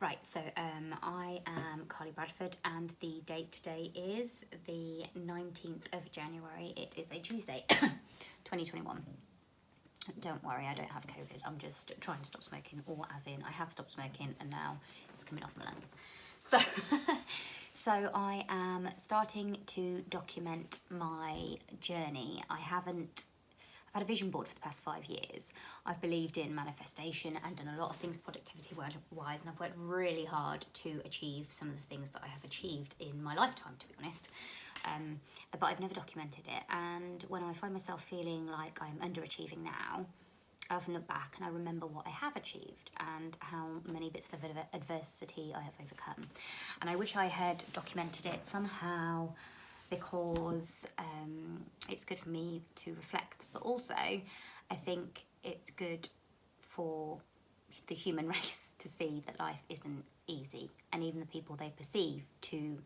Right, so I am Carley Bradford and the date today is the 19th of January. It is a Tuesday, 2021. Don't worry, I don't have COVID. I'm just trying to stop smoking, or as in I have stopped smoking and now it's coming off my lungs. So, so I am starting to document my journey. I've had a vision board for the past 5 years. I've believed in manifestation and done a lot of things productivity wise, and I've worked really hard to achieve some of the things that I have achieved in my lifetime, to be honest. But I've never documented it, and when I find myself feeling like I'm underachieving now, I often look back and I remember what I have achieved and how many bits of adversity I have overcome. And I wish I had documented it somehow, because it's good for me to reflect, but also I think it's good for the human race to see that life isn't easy, and even the people they perceive to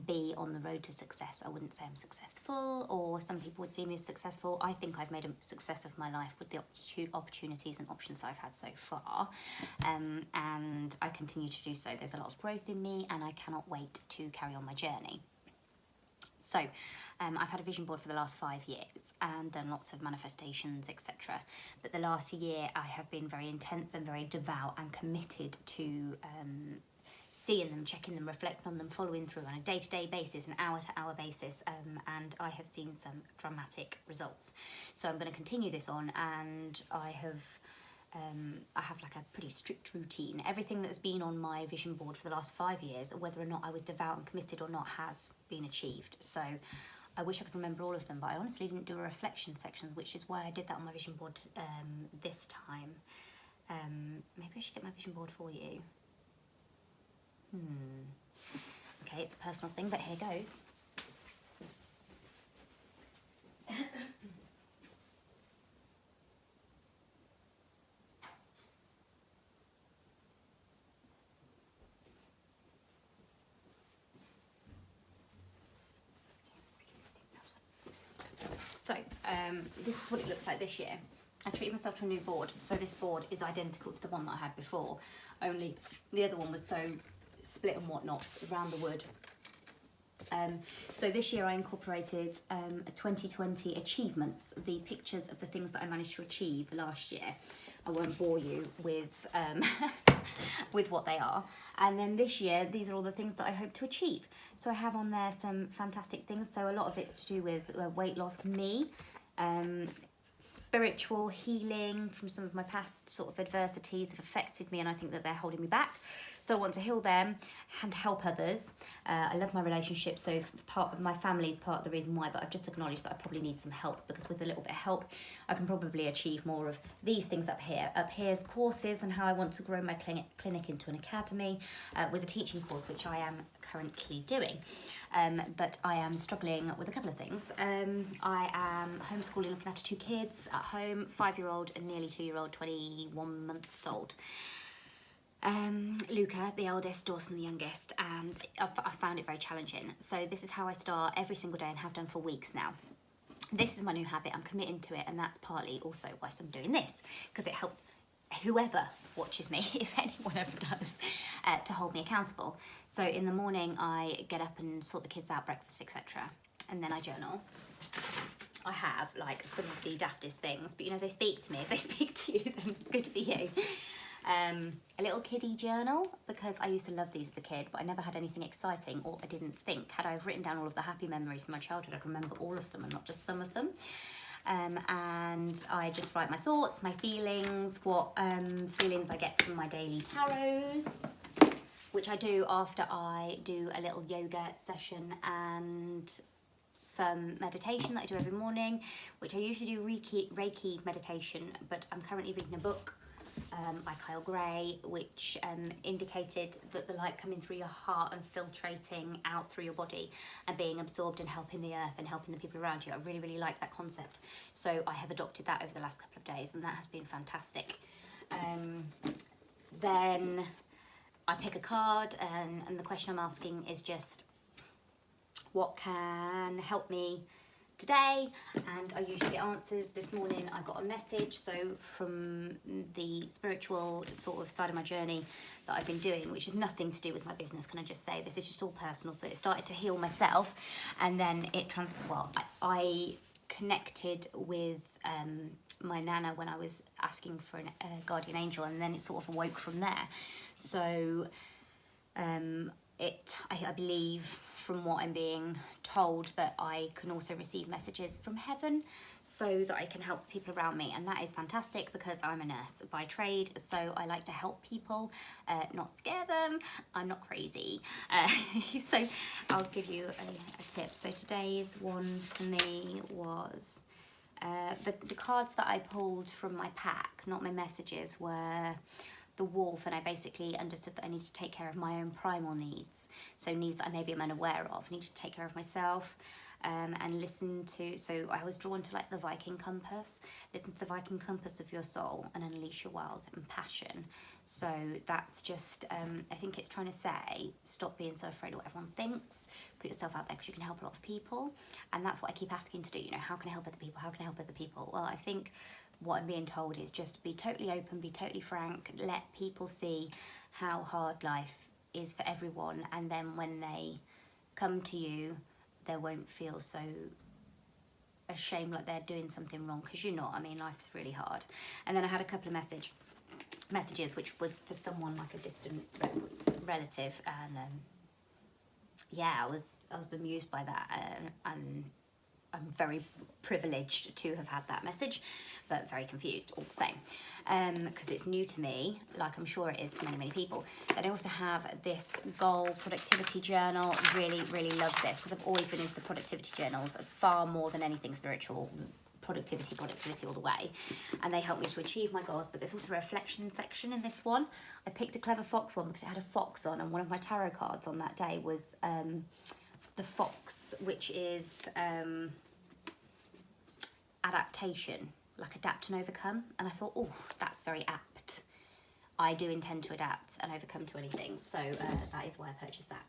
be on the road to success. I wouldn't say I'm successful, or some people would see me as successful. I think I've made a success of my life with the opportunities and options I've had so far, and I continue to do so. There's a lot of growth in me and I cannot wait to carry on my journey. So I've had a vision board for the last 5 years and done lots of manifestations, etc. But the last year I have been very intense and very devout and committed to seeing them, checking them, reflecting on them, following through on a day-to-day basis, an hour-to-hour basis, and I have seen some dramatic results. So I'm going to continue this on, and I have like a pretty strict routine. Everything that's been on my vision board for the last 5 years, whether or not I was devout and committed or not, has been achieved. So I wish I could remember all of them, but I honestly didn't do a reflection section, which is why I did that on my vision board this time. Maybe I should get my vision board for you. Okay, it's a personal thing, but here goes. So, this is what it looks like this year. I treated myself to a new board. So this board is identical to the one that I had before, only the other one was so split and whatnot around the wood. So this year I incorporated 2020 achievements, the pictures of the things that I managed to achieve last year. I won't bore you with with what they are. And then this year, these are all the things that I hope to achieve. So I have on there some fantastic things. So a lot of it's to do with weight loss, me, spiritual healing from some of my past sort of adversities have affected me, and I think that they're holding me back. So I want to heal them and help others. I love my relationship, so part of my family is part of the reason why, but I've just acknowledged that I probably need some help, because with a little bit of help, I can probably achieve more of these things up here. Up here's courses and how I want to grow my clinic into an academy with a teaching course, which I am currently doing. But I am struggling with a couple of things. I am homeschooling, looking after 2 kids at home, 5-year-old and nearly 2-year-old, 21 months old. Luca, the eldest, Dawson, the youngest, and I found it very challenging. So this is how I start every single day and have done for weeks now. This is my new habit, I'm committing to it, and that's partly also why I'm doing this, because it helps whoever watches me, if anyone ever does, to hold me accountable. So in the morning I get up and sort the kids out, breakfast, etc. And then I journal. I have like some of the daftest things, but you know, they speak to me. If they speak to you, then good for you. A little kiddie journal, because I used to love these as a kid, but I never had anything exciting, or I didn't think. Had I written down all of the happy memories from my childhood, I'd remember all of them and not just some of them. And I just write my thoughts, my feelings, what feelings I get from my daily tarots, which I do after I do a little yoga session and some meditation that I do every morning, which I usually do Reiki meditation, but I'm currently reading a book by Kyle Gray, which indicated that the light coming through your heart and filtrating out through your body and being absorbed and helping the earth and helping the people around you. I really, really like that concept. So I have adopted that over the last couple of days, and that has been fantastic. Then I pick a card, and the question I'm asking is just, what can help me today, and I usually get answers. This morning I got a message, so from the spiritual sort of side of my journey that I've been doing, which is nothing to do with my business, can I just say, this is just all personal. So it started to heal myself, and then I connected with my nana when I was asking for a guardian angel, and then it sort of awoke from there. So I believe, from what I'm being told, that I can also receive messages from heaven so that I can help people around me, and that is fantastic because I'm a nurse by trade, so I like to help people, not scare them. I'm not crazy. So I'll give you a tip. So today's one for me was the cards that I pulled from my pack, not my messages, were the wolf, and I basically understood that I need to take care of my own primal needs. So needs that I maybe am unaware of. I need to take care of myself, and listen to, so I was drawn to like the Viking compass. Listen to the Viking compass of your soul and unleash your wild and passion. So that's just, I think it's trying to say, stop being so afraid of what everyone thinks, put yourself out there because you can help a lot of people. And that's what I keep asking to do, you know, how can I help other people? How can I help other people? Well, I think what I'm being told is just be totally open, be totally frank, let people see how hard life is for everyone, and then when they come to you, they won't feel so ashamed like they're doing something wrong, because you're not. I mean, life's really hard. And then I had a couple of messages, which was for someone like a distant relative, and yeah, I was bemused by that, and I'm very privileged to have had that message, but very confused all the same, because it's new to me, like I'm sure it is to many, many people. Then I also have this goal productivity journal. Really, really love this, because I've always been into the productivity journals far more than anything spiritual. Productivity all the way, and they help me to achieve my goals. But there's also a reflection section in this one. I picked a clever fox one because it had a fox on, and one of my tarot cards on that day was the fox, which is adaptation, like adapt and overcome. And I thought, oh, that's very apt. I do intend to adapt and overcome to anything, so that is why I purchased that.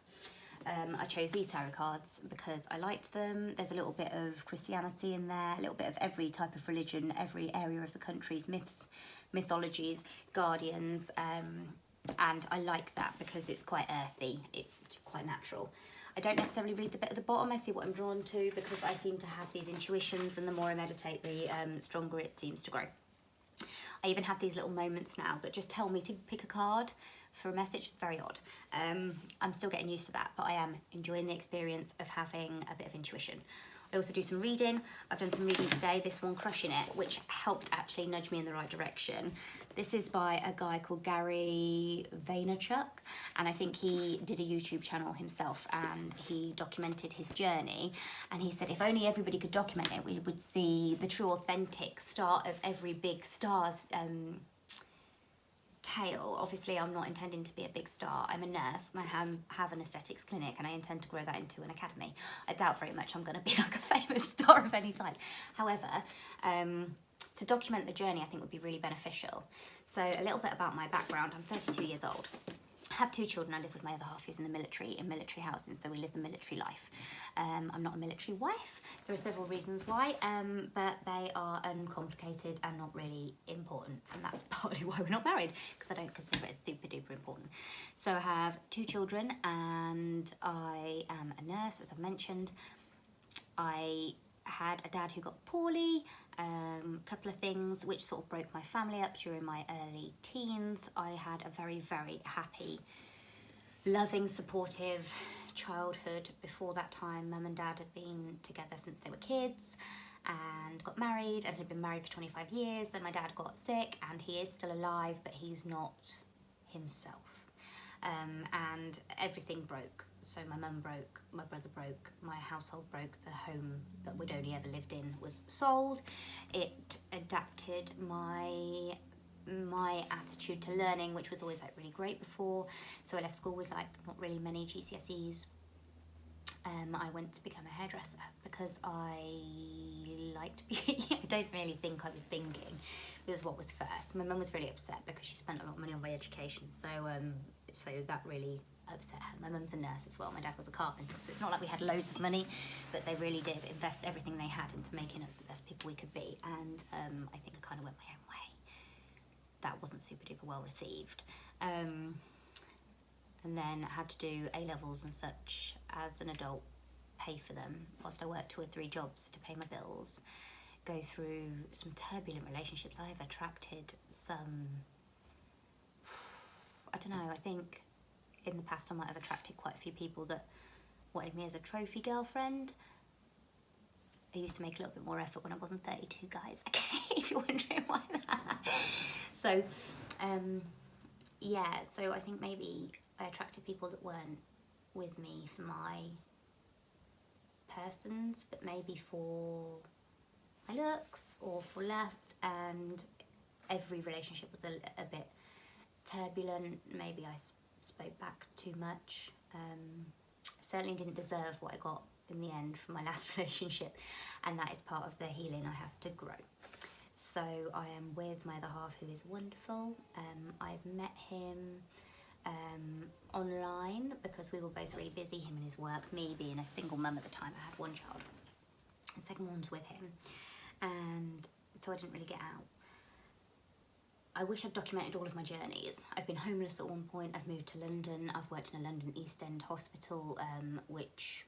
I chose these tarot cards because I liked them. There's a little bit of Christianity in there, a little bit of every type of religion, every area of the country's myths, mythologies, guardians, and I like that because it's quite earthy, it's quite natural. I don't necessarily read the bit at the bottom. I see what I'm drawn to because I seem to have these intuitions, and the more I meditate, the stronger it seems to grow. I even have these little moments now that just tell me to pick a card for a message. It's very odd. I'm still getting used to that, but I am enjoying the experience of having a bit of intuition. I also do some reading. I've done some reading today, this one, Crushing It, which helped actually nudge me in the right direction. This is by a guy called Gary Vaynerchuk, and I think he did a YouTube channel himself, and he documented his journey, and he said if only everybody could document it, we would see the true authentic start of every big star's tale. Obviously, I'm not intending to be a big star. I'm a nurse, and I have an aesthetics clinic, and I intend to grow that into an academy. I doubt very much I'm going to be like a famous star of any type. However, to document the journey, I think would be really beneficial. So a little bit about my background. I'm 32 years old. I have 2 children. I live with my other half who's in the military, in military housing, so we live the military life. I'm not a military wife. There are several reasons why, but they are uncomplicated and not really important, and that's partly why we're not married, because I don't consider it super duper important. So I have 2 children, and I am a nurse, as I've mentioned. I had a dad who got poorly, a couple of things which sort of broke my family up during my early teens. I had a very, very happy, loving, supportive childhood. Before that time, Mum and Dad had been together since they were kids and got married and had been married for 25 years. Then my dad got sick, and he is still alive, but he's not himself. And everything broke. So my mum broke, my brother broke, my household broke, the home that we'd only ever lived in was sold. It adapted my attitude to learning, which was always like really great before. So I left school with like not really many GCSEs. I went to become a hairdresser because I liked beauty. I don't really think I was thinking. It was what was first. My mum was really upset because she spent a lot of money on my education. So so that really upset her. My mum's a nurse as well, my dad was a carpenter, so it's not like we had loads of money, but they really did invest everything they had into making us the best people we could be, and I think I kind of went my own way. That wasn't super duper well received. And then I had to do A-levels and such as an adult, pay for them whilst I worked 2 or 3 jobs to pay my bills, go through some turbulent relationships. I have attracted some, I don't know, I think in the past I might have attracted quite a few people that wanted me as a trophy girlfriend. I used to make a little bit more effort when I wasn't 32, guys, okay, if you're wondering why that. So, yeah, so I think maybe I attracted people that weren't with me for my persons, but maybe for my looks or for lust, and every relationship was a bit turbulent. Maybe I spoke back too much. Certainly didn't deserve what I got in the end from my last relationship, and that is part of the healing I have to grow. So I am with my other half, who is wonderful. I've met him online because we were both really busy, him and his work, me being a single mum at the time. I had 1 child, the second one's with him, and so I didn't really get out. I wish I'd documented all of my journeys. I've been homeless at one point, I've moved to London, I've worked in a London East End hospital, which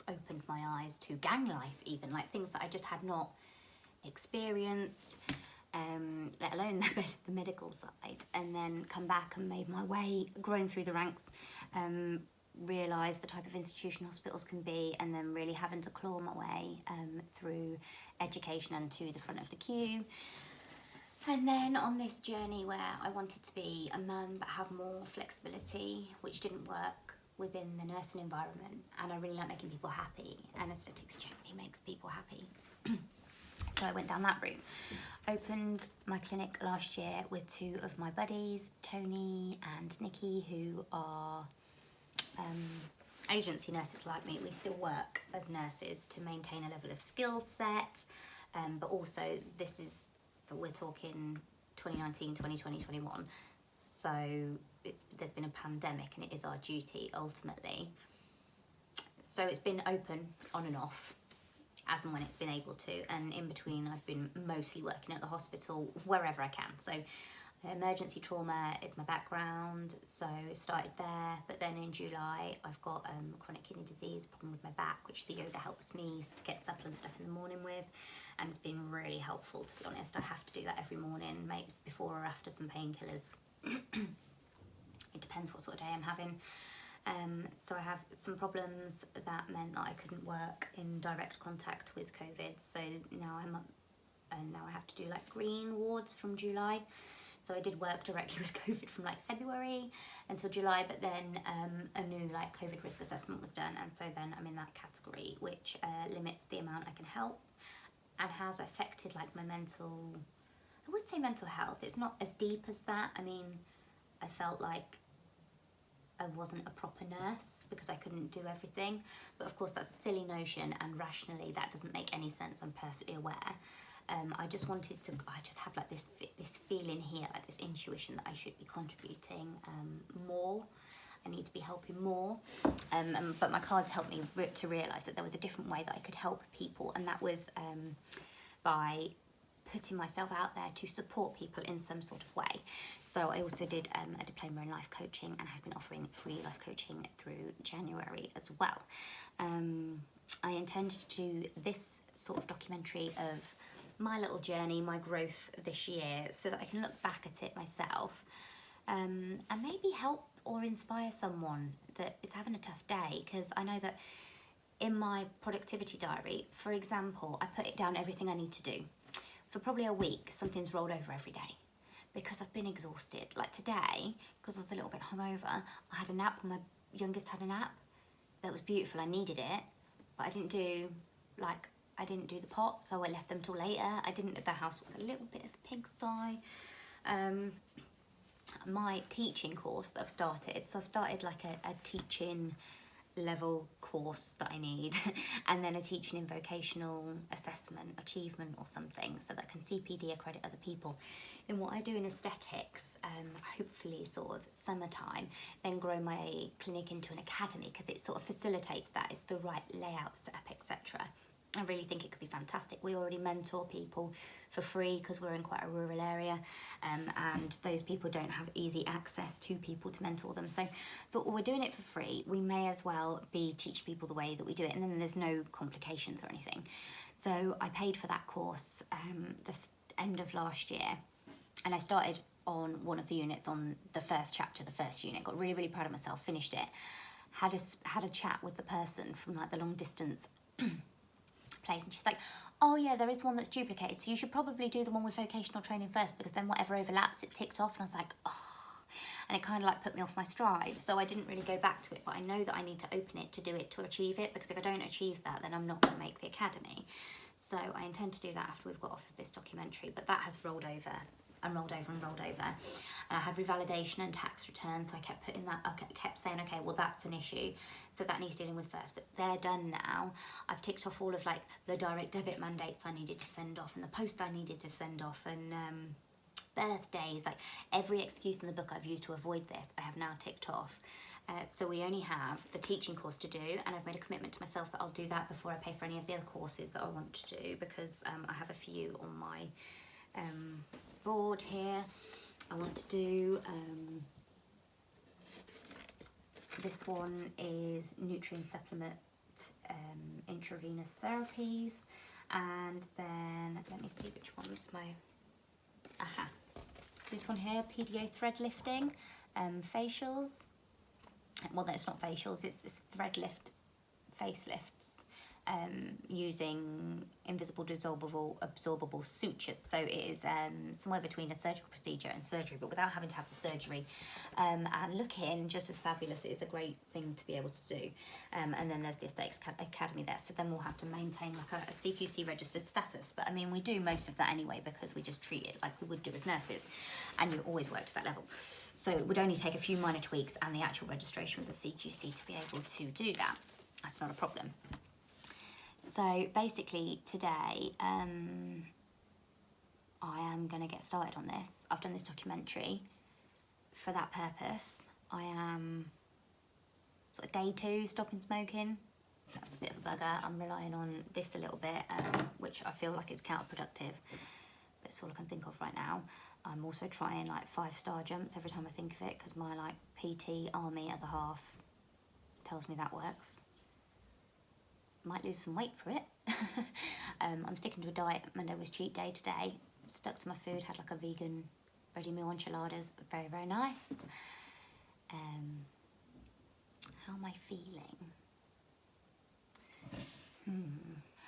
opened my eyes to gang life even, like things that I just had not experienced, let alone the medical side, and then come back and made my way, grown through the ranks, realised the type of institution hospitals can be, and then really having to claw my way through education and to the front of the queue. And then on this journey where I wanted to be a mum but have more flexibility, which didn't work within the nursing environment, and I really like making people happy. Anaesthetics generally makes people happy. So I went down that route. Opened my clinic last year with 2 of my buddies, Tony and Nikki, who are agency nurses like me. We still work as nurses to maintain a level of skill set, but also so we're talking 2019, 2020, 21. So there's been a pandemic, and it is our duty ultimately. So it's been open on and off as and when it's been able to, and in between I've been mostly working at the hospital wherever I can. So emergency trauma is my background, so started there, but then in July I've got chronic kidney disease, problem with my back, which the yoga helps me get supple and stuff in the morning with, and it's been really helpful, to be honest. I have to do that every morning, maybe before or after some painkillers. It depends what sort of day I'm having. So I have some problems that meant that I couldn't work in direct contact with COVID, so now I'm up, and now I have to do like green wards from July. So I did work directly with COVID from like February until July, but then a new like COVID risk assessment was done, and so then I'm in that category, which limits the amount I can help, and has affected like my mental, I would say mental health. It's not as deep as that. I mean, I felt like I wasn't a proper nurse because I couldn't do everything, but of course that's a silly notion, and rationally that doesn't make any sense. I'm perfectly aware. I just wanted to, I just have like this feeling here, like this intuition that I should be contributing more. I need to be helping more, but my cards helped me to realise that there was a different way that I could help people, and that was by putting myself out there to support people in some sort of way. So I also did a diploma in life coaching, and have been offering free life coaching through January as well. I intend to do this sort of documentary of my little journey, my growth this year, so that I can look back at it myself, and maybe help or inspire someone that is having a tough day, because I know that in my productivity diary, for example, I put it down everything I need to do. For probably a week, something's rolled over every day because I've been exhausted. Like today, because I was a little bit hungover, I had a nap when my youngest had a nap. That was beautiful, I needed it, but I didn't do the pot, so I left them till later. The house was a little bit of a pigsty. My teaching course that I've started, so I've started like a teaching level course that I need and then a teaching in vocational assessment achievement or something, so that I can CPD accredit other people in what I do in aesthetics, hopefully sort of summertime, then grow my clinic into an academy, because it sort of facilitates that. It's the right layout set up, etc. I really think it could be fantastic. We already mentor people for free because we're in quite a rural area, and those people don't have easy access to people to mentor them. So but we're doing it for free. We may as well be teaching people the way that we do it, and then there's no complications or anything. So I paid for that course the end of last year, and I started on one of the units on the first chapter, the first unit. Got really, really proud of myself, finished it. Had a chat with the person from like the long distance place, and she's like, oh yeah, there is one that's duplicated, so you should probably do the one with vocational training first, because then whatever overlaps it ticked off. And I was like, oh, and it kind of like put me off my stride, so I didn't really go back to it. But I know that I need to open it to do it, to achieve it, because if I don't achieve that, then I'm not going to make the academy. So I intend to do that after we've got off of this documentary, but that has rolled over and rolled over and rolled over. And I had revalidation and tax returns, so I kept putting that, I kept saying, okay, well that's an issue, so that needs dealing with first. But they're done now. I've ticked off all of like the direct debit mandates I needed to send off, and the post I needed to send off, and birthdays, like every excuse in the book I've used to avoid this, I have now ticked off. So we only have the teaching course to do, and I've made a commitment to myself that I'll do that before I pay for any of the other courses that I want to do, because I have a few on my board here. I want to do this one is nutrient supplement intravenous therapies, and then let me see which one's my this one here, PDO thread lifting, facials. Well, no, it's not facials, it's thread lift facelifts, using invisible dissolvable absorbable sutures. So it is somewhere between a surgical procedure and surgery, but without having to have the surgery, and looking just as fabulous. It is a great thing to be able to do. And then there's the Aesthetics Academy there, so then we'll have to maintain like a CQC registered status. But I mean, we do most of that anyway, because we just treat it like we would do as nurses, and you always work to that level. So it would only take a few minor tweaks and the actual registration with the CQC to be able to do that. That's not a problem. So basically today, I am going to get started on this. I've done this documentary for that purpose. I am sort of day 2 stopping smoking. That's a bit of a bugger. I'm relying on this a little bit, which I feel like is counterproductive, but it's all I can think of right now. I'm also trying like 5-star jumps every time I think of it, because my like PT army other half tells me that works. Might lose some weight for it. I'm sticking to a diet. Monday was cheat day today. Stuck to my food, had like a vegan ready meal enchiladas. Very, very nice. How am I feeling? How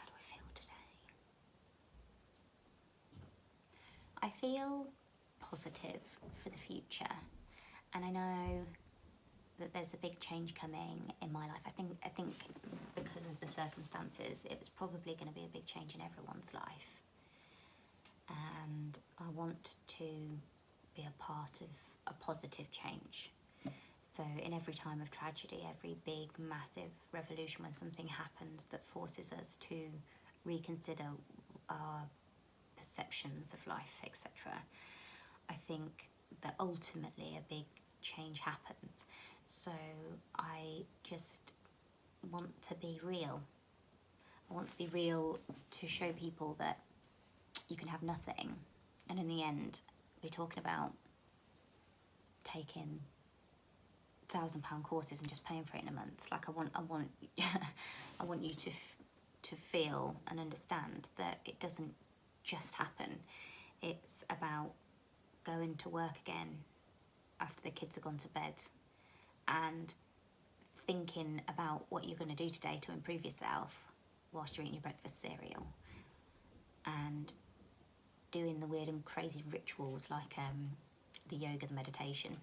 do I feel today? I feel positive for the future, and I know that there's a big change coming in my life. I think because of the circumstances, it was probably going to be a big change in everyone's life, and I want to be a part of a positive change. So in every time of tragedy, every big massive revolution, when something happens that forces us to reconsider our perceptions of life, etc., I think that ultimately a big change happens. So I just want to be real. I want to be real to show people that you can have nothing, and in the end we're talking about taking £1,000 courses and just paying for it in a month. Like I want I want you to feel and understand that it doesn't just happen. It's about going to work again after the kids have gone to bed, and thinking about what you're going to do today to improve yourself whilst you're eating your breakfast cereal, and doing the weird and crazy rituals like the yoga, the meditation,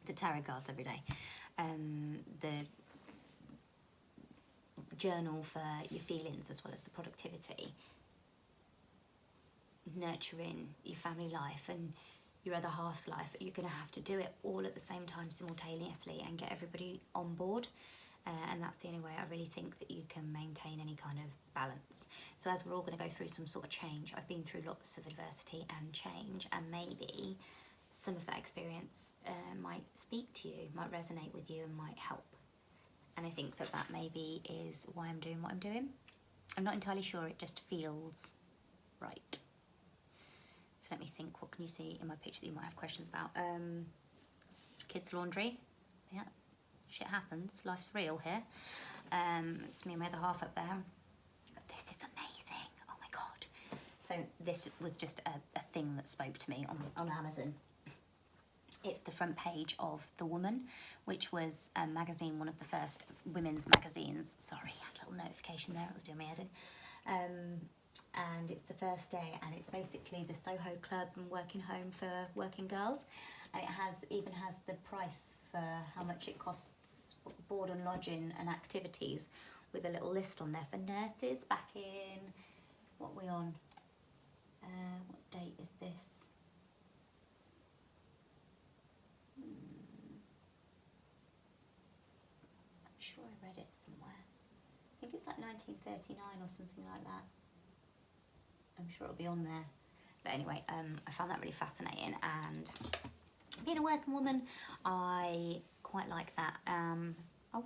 the tarot cards every day, the journal for your feelings as well as the productivity, nurturing your family life and your other half's life. You're going to have to do it all at the same time simultaneously and get everybody on board. And that's the only way I really think that you can maintain any kind of balance. So as we're all going to go through some sort of change, I've been through lots of adversity and change, and maybe some of that experience might speak to you, might resonate with you, and might help. And I think that that maybe is why I'm doing what I'm doing. I'm not entirely sure, it just feels right. So let me think, what can you see in my picture that you might have questions about? Kids' laundry, yeah. Shit happens, life's real here. It's me and my other half up there. This is amazing, oh my God. So this was just a thing that spoke to me on Amazon. It's the front page of The Woman, which was a magazine, one of the first women's magazines. Sorry, I had a little notification there, it was doing my head in. And it's the first day, and it's basically the Soho Club and working home for working girls. And it even has the price for how much it costs board and lodging and activities, with a little list on there for nurses back in, what are we on? What date is this? I'm sure I read it somewhere. I think it's like 1939 or something like that. I'm sure it'll be on there. But anyway, I found that really fascinating, and being a working woman, I quite like that. I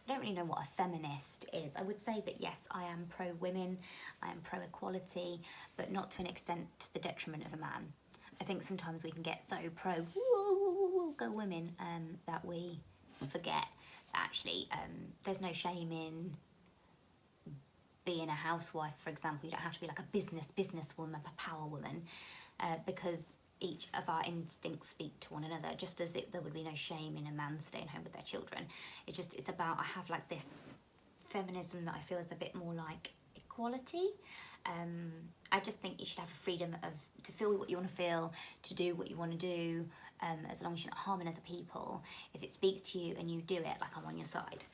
don't really know what a feminist is. I would say that yes, I am pro-women, I am pro-equality, but not to an extent to the detriment of a man. I think sometimes we can get so go women, that we forget that actually there's no shame in being a housewife, for example. You don't have to be like a businesswoman, a power woman, because each of our instincts speak to one another, just as there would be no shame in a man staying home with their children. It's about, I have like this feminism that I feel is a bit more like equality. I just think you should have a freedom to feel what you want to feel, to do what you want to do, as long as you're not harming other people. If it speaks to you and you do it, like, I'm on your side.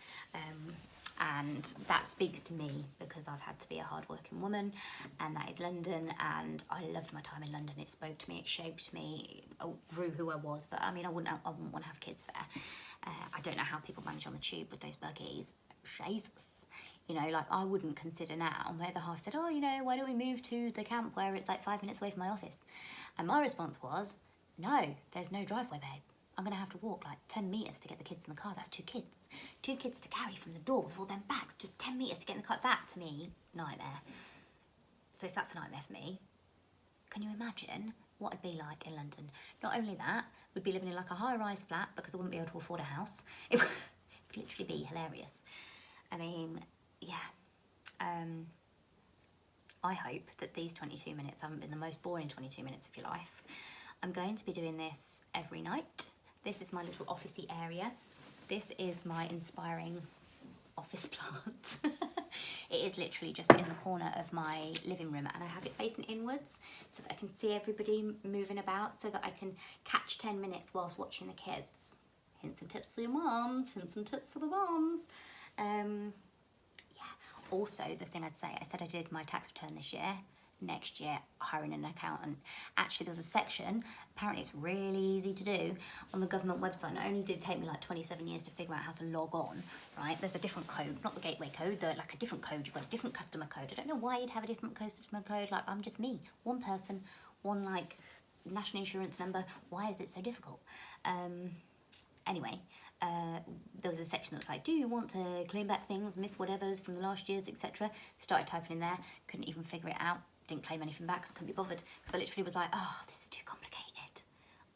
And that speaks to me because I've had to be a hard-working woman, and that is London, and I loved my time in London. It spoke to me, it shaped me, grew who I was. But I mean, I wouldn't want to have kids there. I don't know how people manage on the tube with those buggies. Jesus. You know, like, I wouldn't consider now. My other half said, oh, you know, why don't we move to the camp where it's like 5 minutes away from my office? And my response was, no, there's no driveway, babe. I'm going to have to walk like 10 metres to get the kids in the car. That's 2 kids. 2 kids to carry from the door with all them bags. Just 10 metres to get in the car. That, to me, nightmare. So if that's a nightmare for me, can you imagine what it'd be like in London? Not only that, we'd be living in like a high-rise flat because I wouldn't be able to afford a house. It would literally be hilarious. I mean, yeah. I hope that these 22 minutes haven't been the most boring 22 minutes of your life. I'm going to be doing this every night. This is my little officey area. This is my inspiring office plant. It is literally just in the corner of my living room, and I have it facing inwards so that I can see everybody moving about, so that I can catch 10 minutes whilst watching the kids. Hints and tips for your moms, hints and tips for the moms. Also, the thing I'd say, I said I did my tax return this year. Next year, hiring an accountant. Actually, there's a section, apparently it's really easy to do, on the government website. Not only did it take me like 27 years to figure out how to log on, right? There's a different code, not the gateway code, like a different code. You've got a different customer code. I don't know why you'd have a different customer code. Like, I'm just me, one person, one like national insurance number. Why is it so difficult? Anyway, there was a section that was like, do you want to claim back things, miss whatevers from the last years, etc. Started typing in there, couldn't even figure it out. Didn't claim anything back because couldn't be bothered, because I literally was like, oh, this is too complicated.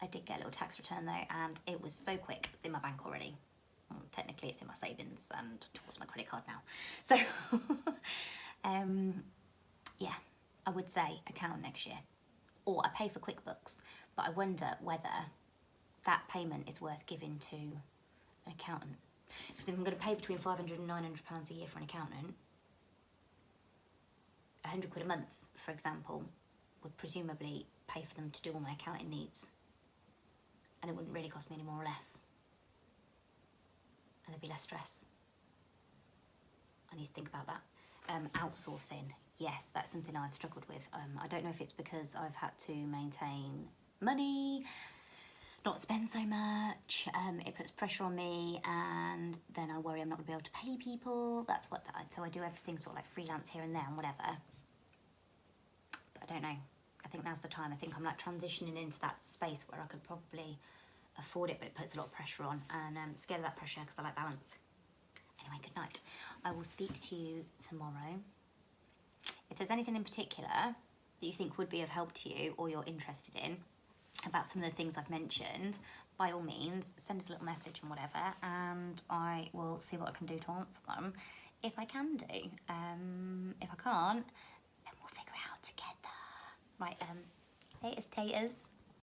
I did get a little tax return though, and it was so quick. It's in my bank already. Well, technically it's in my savings and towards my credit card now. So yeah, I would say account next year, or I pay for QuickBooks, but I wonder whether that payment is worth giving to an accountant. Because if I'm going to pay between £500 and £900 a year for an accountant, 100 quid a month, for example, would presumably pay for them to do all my accounting needs, and it wouldn't really cost me any more or less, and there'd be less stress. I need to think about that. Outsourcing, yes, that's something I've struggled with. I don't know if it's because I've had to maintain money, not spend so much. It puts pressure on me, and then I worry I'm not gonna be able to pay people. That's what, so I do everything sort of like freelance here and there and whatever. But I don't know. I think now's the time. I think I'm like transitioning into that space where I could probably afford it, but it puts a lot of pressure on, and I'm scared of that pressure because I like balance. Anyway, good night. I will speak to you tomorrow. If there's anything in particular that you think would be of help to you or you're interested in about some of the things I've mentioned, by all means, send us a little message and whatever, and I will see what I can do to answer them if I can do. If I can't, then we'll figure it out together. Right, latest taters.